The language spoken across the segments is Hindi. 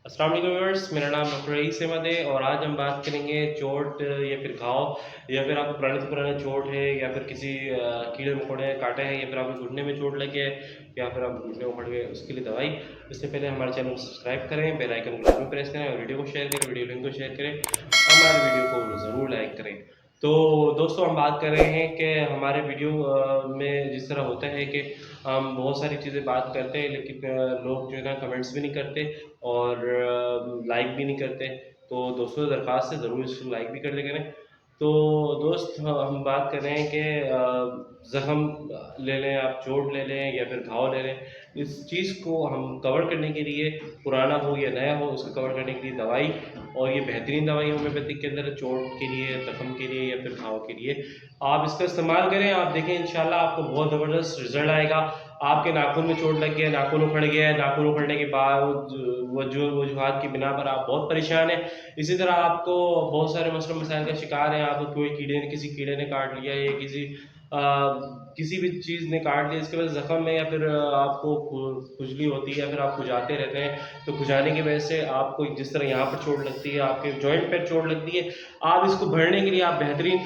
अस्सलाम वालेकुम व्यूअर्स, मेरा नाम डॉक्टर रईस अहमद है और आज हम बात करेंगे चोट या फिर घाव या फिर आपको पुराने से पुराना चोट है या फिर किसी कीड़े मकोड़े काटे हैं या फिर आपके घुटने में चोट लगी है या फिर आप घुटने उखड़ गए उसके लिए दवाई। इससे पहले हमारे चैनल को सब्सक्राइब करें, बेल आइकन को लाजमी प्रेस करें और वीडियो को शेयर करें, वीडियो लिंक को शेयर करें, हमारे वीडियो को ज़रूर लाइक करें। तो दोस्तों, हम बात कर रहे हैं कि हमारे वीडियो में जिस तरह होता है कि हम बहुत सारी चीज़ें बात करते हैं लेकिन लोग जो है ना कमेंट्स भी नहीं करते और लाइक भी नहीं करते। तो दोस्तों से दरख्वास्त है, ज़रूर इसको लाइक भी कर दिया करें। तो दोस्त, हम बात कर रहे हैं कि ज़ख़म ले लें, आप चोट ले लें या फिर घाव ले लें, इस चीज़ को हम कवर करने के लिए, पुराना हो या नया हो, उसको कवर करने के लिए दवाई, और ये बेहतरीन दवाई है होम्योपैथिक के अंदर, चोट के लिए, जख्म के लिए या फिर घाव के लिए। आप इसका इस्तेमाल करें, आप देखें इंशाल्लाह आपको बहुत ज़बरदस्त रिज़ल्ट आएगा। आपके नाखून में चोट लग गया है, नाखून उखड़ गया है, नाखून उखड़ने के बाद वजूहात की बिना पर आप बहुत परेशान हैं। इसी तरह आपको बहुत सारे मसले मसाइल का शिकार है, आपको किसी कीड़े ने काट लिया या किसी भी चीज़ ने काट लिया, इसके वजह से ज़ख्म में या फिर आपको खुजली होती है या फिर आप खुजाते रहते हैं। तो खुजाने की वजह से आपको जिस तरह यहाँ पर चोट लगती है, आपके जॉइंट पर चोट लगती है, आप इसको भरने के लिए आप बेहतरीन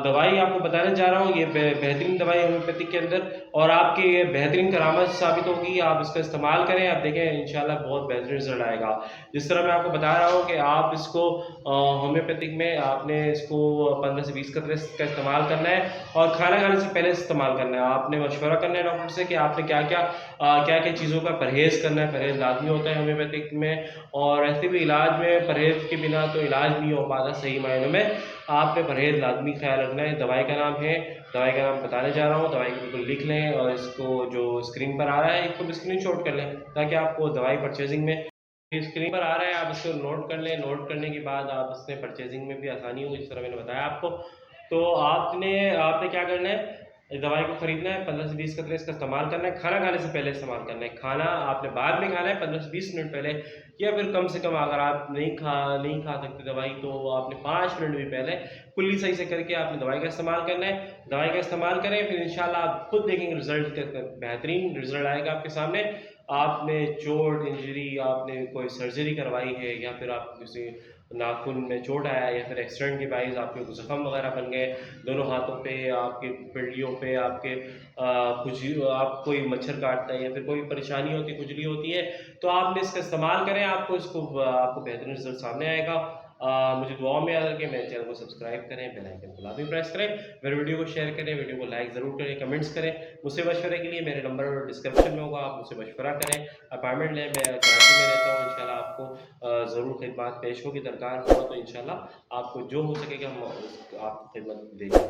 दवाई आपको बताने जा रहा हूँ। ये बेहतरीन दवाई होम्योपैथिक के अंदर और आपकी ये बेहतरीन करामत साबित होगी। आप इसका इस्तेमाल करें, आप देखें इंशाल्लाह बहुत बेहतरीन रिजल्ट आएगा। जिस तरह मैं आपको बता रहा हूँ कि आप इसको होम्योपैथिक में आपने इसको 15 से 20 कतरे का इस्तेमाल करना है और खाना खाने से पहले इस्तेमाल करना है। आपने मशवरा करना है डॉक्टर से कि आपने क्या क्या चीज़ों का परहेज़ करना है। परहेज़ लाजमी होता है होम्योपैथिक में, और ऐसे भी इलाज में परहेज़ के बिना तो इलाज नहीं हो पाता सही मायनों में। आपने परहेज़ लाजमी ख्याल रखना है। दवाई का नाम है, दवाई का नाम बताने जा रहा हूँ, दवाई को बिल्कुल लिख लें और इसको जो स्क्रीन पर आ रहा है इसको भी स्क्रीनशॉट कर लें ताकि आपको दवाई परचेजिंग में, स्क्रीन पर आ रहा है आप इसको नोट कर लें। नोट करने के बाद आप इसमें परचेजिंग में भी आसानी होगी, जिस तरह मैंने बताया आपको। तो आपने आपने क्या करना है, इस दवाई को खरीदना है, 15 से 20 कतरे इसका इस्तेमाल करना है, खाना खाने से पहले इस्तेमाल करना है। खाना आपने बाद में खाना है 15 से 20 मिनट पहले, या फिर कम से कम अगर आप नहीं खा सकते दवाई तो आपने 5 मिनट भी पहले कुल्ली सही से करके आपने दवाई का इस्तेमाल करना है। दवाई का इस्तेमाल करें, फिर इंशाल्लाह आप खुद देखेंगे रिजल्ट, बेहतरीन रिजल्ट आएगा आपके सामने। आपने चोट इंजरी, आपने कोई सर्जरी करवाई है या फिर आप किसी नाखून में चोट आया या फिर एक्सीडेंट के बाइस आपके जख्म वगैरह बन गए दोनों हाथों पे, आपके पिंडलियों पे, आपके खुजली, आप कोई मच्छर काटता है या फिर कोई परेशानी होती है, खुजली होती है, तो आपने इसका इस्तेमाल करें, आपको बेहतरीन रिजल्ट सामने आएगा। मुझे दुआ में याद रखें, मेरे चैनल को सब्सक्राइब करें, बेल आइकन को लाजमी प्रेस करें, मेरे वीडियो को शेयर करें, वीडियो को लाइक ज़रूर करें, कमेंट्स करें। मुझसे मशवरे के लिए मेरे नंबर डिस्क्रिप्शन में होगा, आप मुझसे मशवरा करें, अपॉइंटमेंट लें। मैं कराची में रहता हूँ, इंशाल्लाह आपको ज़रूर खिदमत पेश होगी। दरकार हुआ तो इंशाल्लाह आपको जो हो सकेगा हम आपको खिदमत देंगे।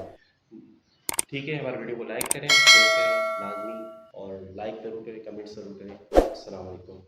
ठीक है, हमारे वीडियो को लाइक करें, शेयर करें लाजमी, और लाइक ज़रूर करें, कमेंट ज़रूर करें। अस्सलाम वालेकुम।